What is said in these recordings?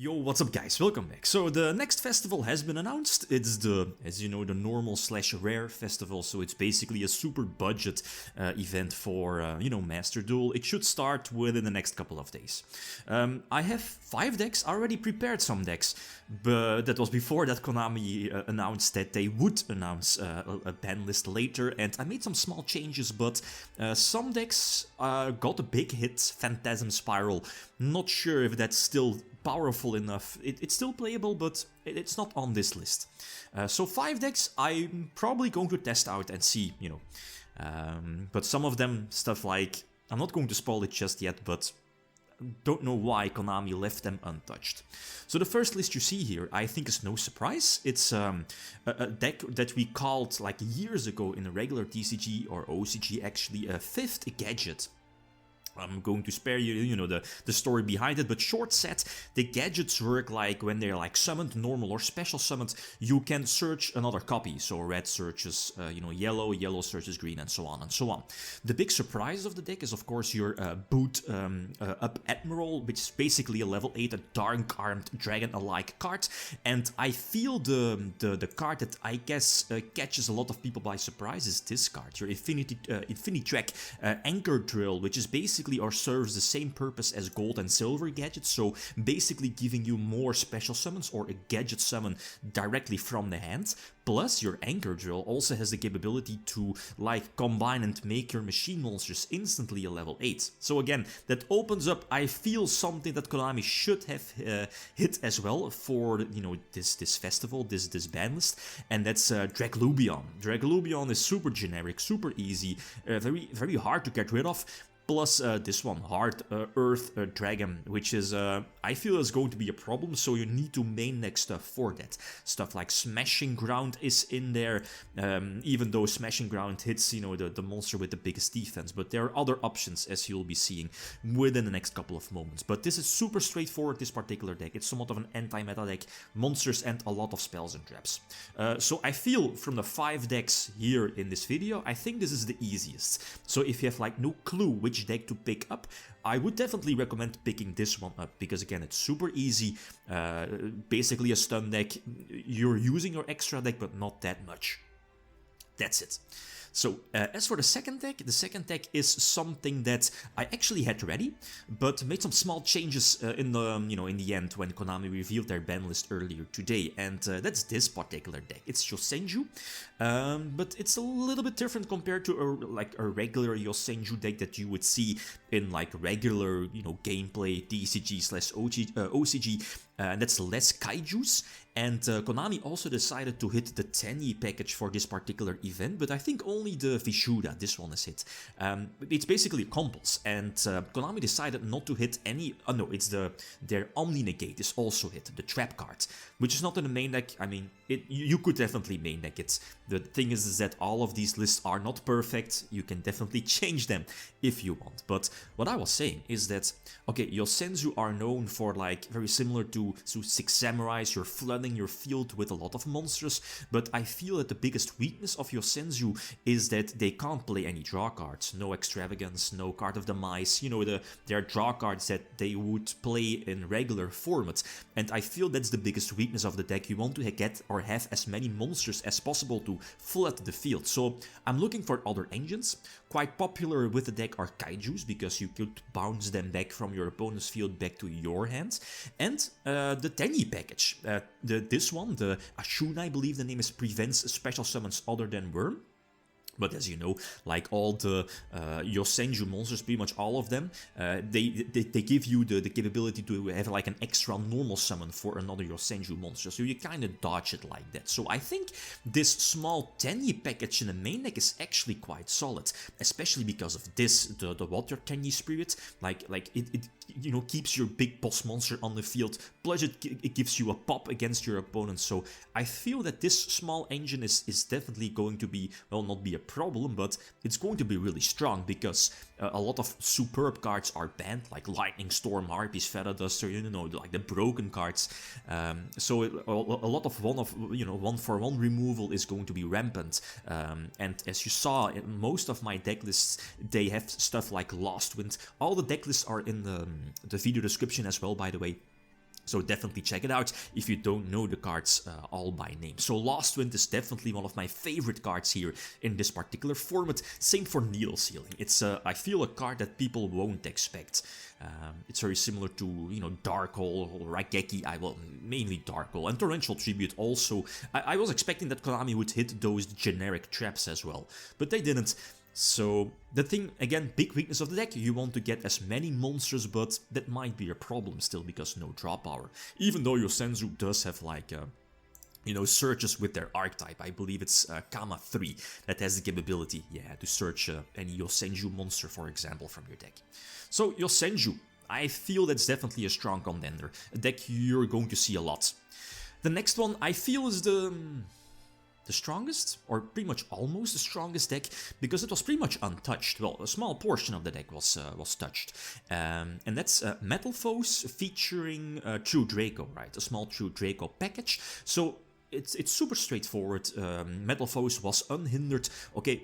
Yo, what's up guys, welcome back. So the next festival has been announced. It's the, as you know, the normal slash rare festival. So it's basically a super budget event for, Master Duel. It should start within the next couple of days. I have 5 decks, already prepared some decks, but that was before that Konami announced that they would announce a ban list later. And I made some small changes, but some decks got a big hit, Phantasm Spiral. Not sure if that's still powerful enough. It's still playable, but it's not on this list. So 5 decks I'm probably going to test out and see, but some of them, stuff like, I'm not going to spoil it just yet, but don't know why Konami left them untouched. So the first list you see here, I think is no surprise. It's a deck that we called like years ago in a regular TCG or OCG actually a 5th gadget. I'm going to spare you, the story behind it, but short set, the gadgets work like when they're like summoned, normal or special summoned, you can search another copy. So red searches, yellow, yellow searches green, and so on and so on. The big surprise of the deck is of course your Boot Up Admiral, which is basically a level 8, a Dark Armed Dragon-alike card, and I feel the card that I guess catches a lot of people by surprise is this card, your Infinitrack Anchor Drill, which is basically or serves the same purpose as gold and silver gadgets, so basically giving you more special summons or a gadget summon directly from the hand. Plus, your Anchor Drill also has the capability to like combine and make your machine monsters instantly a level 8. So again, that opens up, I feel, something that Konami should have hit as well for this festival, this ban list, and that's Draglubion. Draglubion is super generic, super easy, very hard to get rid of. Plus this one, Hard Earth Dragon, which is, I feel is going to be a problem, so you need to main deck stuff for that. Stuff like Smashing Ground is in there, even though Smashing Ground hits, the monster with the biggest defense, but there are other options, as you'll be seeing within the next couple of moments. But this is super straightforward, this particular deck. It's somewhat of an anti-meta deck, monsters and a lot of spells and traps. So I feel from the 5 decks here in this video, I think this is the easiest. So if you have like no clue which deck to pick up, I would definitely recommend picking this one up, because again, it's super easy, basically a stun deck. You're using your extra deck, but not that much. That's it. So as for the second deck is something that I actually had ready, but made some small changes in the end when Konami revealed their ban list earlier today, and that's this particular deck. It's Yosenju, but it's a little bit different compared to a regular Yosenju deck that you would see in like regular gameplay TCG/OCG. And that's less kaijus, and Konami also decided to hit the Tenyi package for this particular event, but I think only the Vishuda, this one is hit. It's basically combos, and Konami decided not to hit any, it's their Omni Negate is also hit, the trap card, which is not in the main deck. I mean, you could definitely main deck it. The thing is that all of these lists are not perfect, you can definitely change them if you want. But what I was saying is that, okay, Yosenju are known for like very similar to 6 Samurais, you're flooding your field with a lot of monsters, but I feel that the biggest weakness of Yosenju is that they can't play any draw cards. No Extravagance, no Card of the Mice, they're draw cards that they would play in regular formats, and I feel that's the biggest weakness of the deck. You want to get or have as many monsters as possible to flood the field, so I'm looking for other engines. Quite popular with the deck are kaijus, because you could bounce them back from your opponent's field back to your hand, and the Tenyi package. This one, the Ashuna, I believe the name is, prevents special summons other than Worm. But as you know, like all the Yosenju monsters, pretty much all of them, they give you the capability to have like an extra normal summon for another Yosenju monster, so you kind of dodge it like that. So I think this small Tenyi package in the main deck is actually quite solid, especially because of this, the Water Tenyi Spirit, like it keeps your big boss monster on the field, plus it gives you a pop against your opponent. So I feel that this small engine is definitely going to be, well, not be a problem, but it's going to be really strong, because a lot of superb cards are banned, like Lightning Storm, Harpies, Feather Duster, like the broken cards. So a lot of one for one removal is going to be rampant. And as you saw in most of my deck lists, they have stuff like Lost Wind. All the deck lists are in the video description as well, by the way. So definitely check it out if you don't know the cards all by name. So Lost Wind is definitely one of my favorite cards here in this particular format. Same for Needle Sealing. It's, I feel, a card that people won't expect. It's very similar to, you know, Dark Hole or Raigeki. Well, mainly Dark Hole. And Torrential Tribute also. I was expecting that Konami would hit those generic traps as well, but they didn't. So the thing, again, big weakness of the deck, you want to get as many monsters, but that might be a problem still because no draw power. Even though Yosenju does have like, you know, searches with their archetype. I believe it's Kama 3 that has the capability, yeah, to search any Yosenju monster, for example, from your deck. So Yosenju, I feel that's definitely a strong contender, a deck you're going to see a lot. The next one I feel is the strongest, or pretty much almost the strongest deck, because it was pretty much untouched. Well, a small portion of the deck was touched, and that's Metalfoe featuring True Draco, right? A small True Draco package. So it's super straightforward. Metalfoe was unhindered. Okay.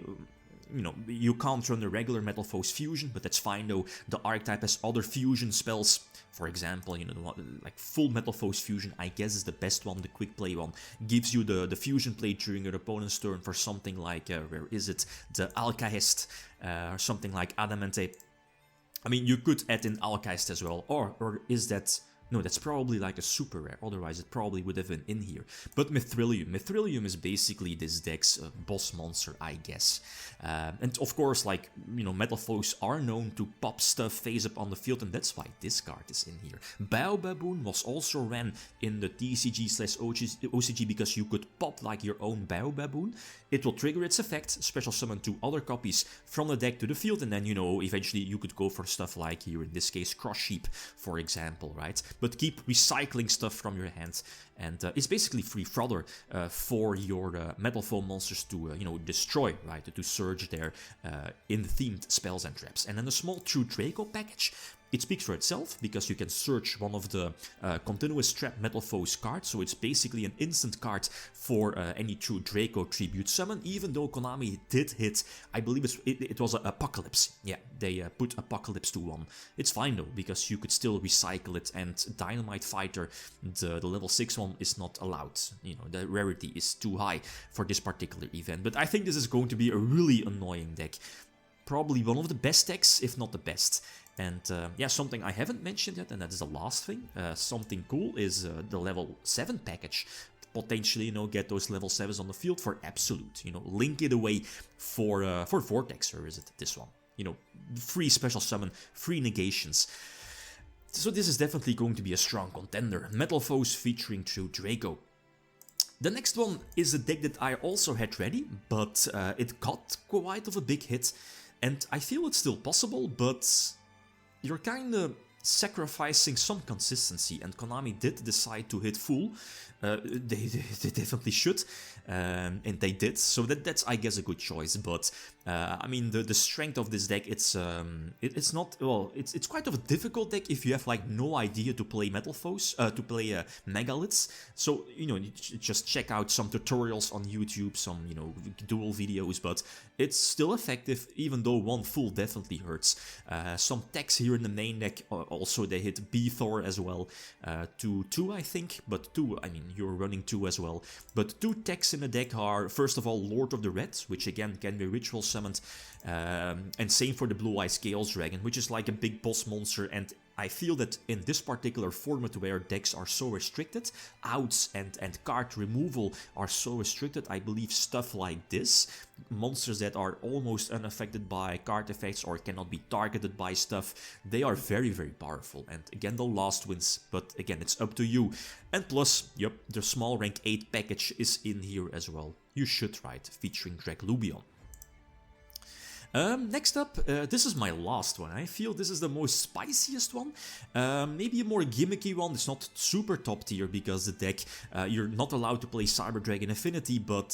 You know, you can't run the regular Metalfoe fusion, but that's fine though. The archetype has other fusion spells. For example, you know, like full Metalfoe fusion, I guess, is the best one, the quick play one. Gives you the fusion play during your opponent's turn for something like, where is it? The Alkaist, or something like Adamante. I mean, you could add in Alkaist as well, or is that... No, that's probably like a super rare, otherwise it probably would have been in here. But Mithrilium. Mithrilium is basically this deck's boss monster, I guess. And of course, like, you know, Metalfoes are known to pop stuff face up on the field, and that's why this card is in here. Baobaboon was also ran in the TCG/OCG because you could pop like your own Baobaboon. It will trigger its effect, special summon 2 other copies from the deck to the field, and then, you know, eventually you could go for stuff like here, in this case, Cross Sheep, for example, right? But keep recycling stuff from your hand, and it's basically free fodder for your Metalfoe monsters to, you know, destroy, right? To surge their in-themed spells and traps. And then a small True Draco package. It speaks for itself, because you can search one of the continuous trap Metalfoes cards, so it's basically an instant card for any True Draco tribute summon, even though Konami did hit, I believe it was Apocalypse. Yeah, they put Apocalypse to 1. It's fine though, because you could still recycle it, and Dynamite Fighter, the level 6 one, is not allowed. You know, the rarity is too high for this particular event, but I think this is going to be a really annoying deck. Probably one of the best decks, if not the best. And yeah, something I haven't mentioned yet, and that is the last thing. Something cool is the level 7 package. Potentially, you know, get those level 7s on the field for Absolute. You know, link it away for Vortex, or is it this one? You know, free special summon, free negations. So this is definitely going to be a strong contender. Metalfoes featuring True Draco. The next one is a deck that I also had ready, but it got quite of a big hit. And I feel it's still possible, but you're kinda sacrificing some consistency, and Konami did decide to hit full. They definitely should, and they did, so that's, I guess, a good choice. But I mean, the strength of this deck, it's not, well, it's quite of a difficult deck if you have like no idea to play Metalfoes, to play Megaliths. So, you know, you just check out some tutorials on YouTube, some, you know, duel videos, but it's still effective, even though one full definitely hurts. Some techs here in the main deck, also they hit B-Thor as well, 2, I think, but 2, I mean, you're running 2 as well. But 2 techs in the deck are, first of all, Lord of the Red, which again can be ritual summoned, and same for the Blue Eyes Chaos Dragon, which is like a big boss monster. And I feel that in this particular format where decks are so restricted, outs and card removal are so restricted, I believe stuff like this, monsters that are almost unaffected by card effects or cannot be targeted by stuff, they are very, very powerful. And again, the last wins, but again, it's up to you. And plus, yep, the small rank 8 package is in here as well. You should try it, featuring Draclubion. Next up, this is my last one. I feel this is the most spiciest one. Maybe a more gimmicky one. It's not super top tier because the deck, you're not allowed to play Cyber Dragon Affinity, but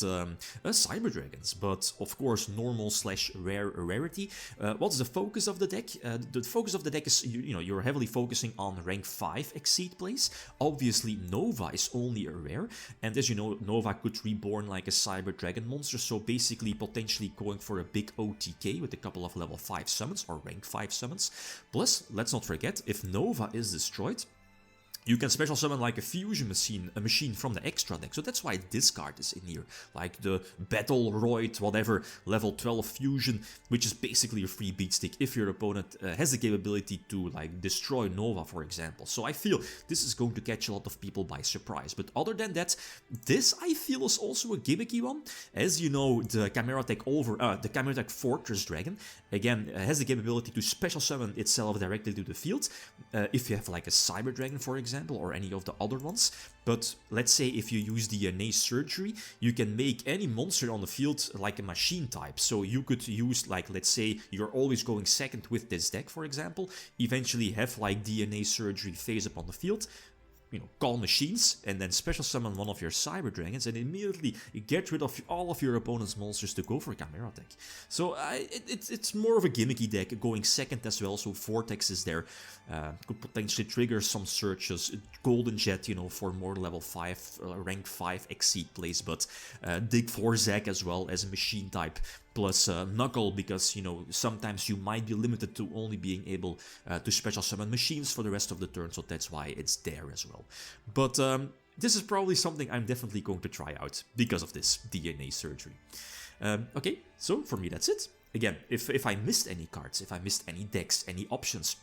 Cyber Dragons. But of course, normal / rare rarity. What's the focus of the deck? The focus of the deck is, you know, you're heavily focusing on rank 5 Exceed plays. Obviously, Nova is only a rare, and as you know, Nova could reborn like a Cyber Dragon monster. So basically, potentially going for a big OTK with a couple of level 5 summons or rank 5 summons. Plus, let's not forget, if Nova is destroyed, You can special summon like a fusion machine from the extra deck, so that's why this card is in here. Like the Battleroid, whatever, level 12 fusion, which is basically a free beat stick if your opponent has the capability to like destroy Nova, for example. So I feel this is going to catch a lot of people by surprise. But other than that, this I feel is also a gimmicky one. As you know, the Chimera Tech Fortress Dragon, again, has the capability to special summon itself directly to the field. If you have like a Cyber Dragon, for example, or any of the other ones. But let's say if you use DNA Surgery, you can make any monster on the field like a machine type. So you could use, like, let's say you're always going second with this deck, for example, eventually have like DNA Surgery face up on the field, you know, call machines, and then special summon one of your Cyber Dragons, and immediately get rid of all of your opponent's monsters to go for Chimera Tech. So it's more of a gimmicky deck, going second as well, so Vortex is there. Could potentially trigger some searches, Golden Jet, you know, for more level 5, rank 5 Exceed plays, but Dig Forzak as well as a machine type, plus Knuckle, because, you know, sometimes you might be limited to only being able to special summon machines for the rest of the turn, so that's why it's there as well. But this is probably something I'm definitely going to try out because of this DNA Surgery. Okay, so for me that's it. Again, if I missed any cards, if I missed any decks, any options,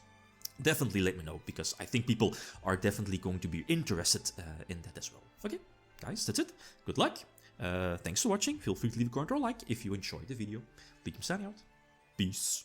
definitely let me know, because I think people are definitely going to be interested in that as well. Okay, guys, that's it. Good luck. Thanks for watching. Feel free to leave a comment or like if you enjoyed the video. Beacom signing out. Peace.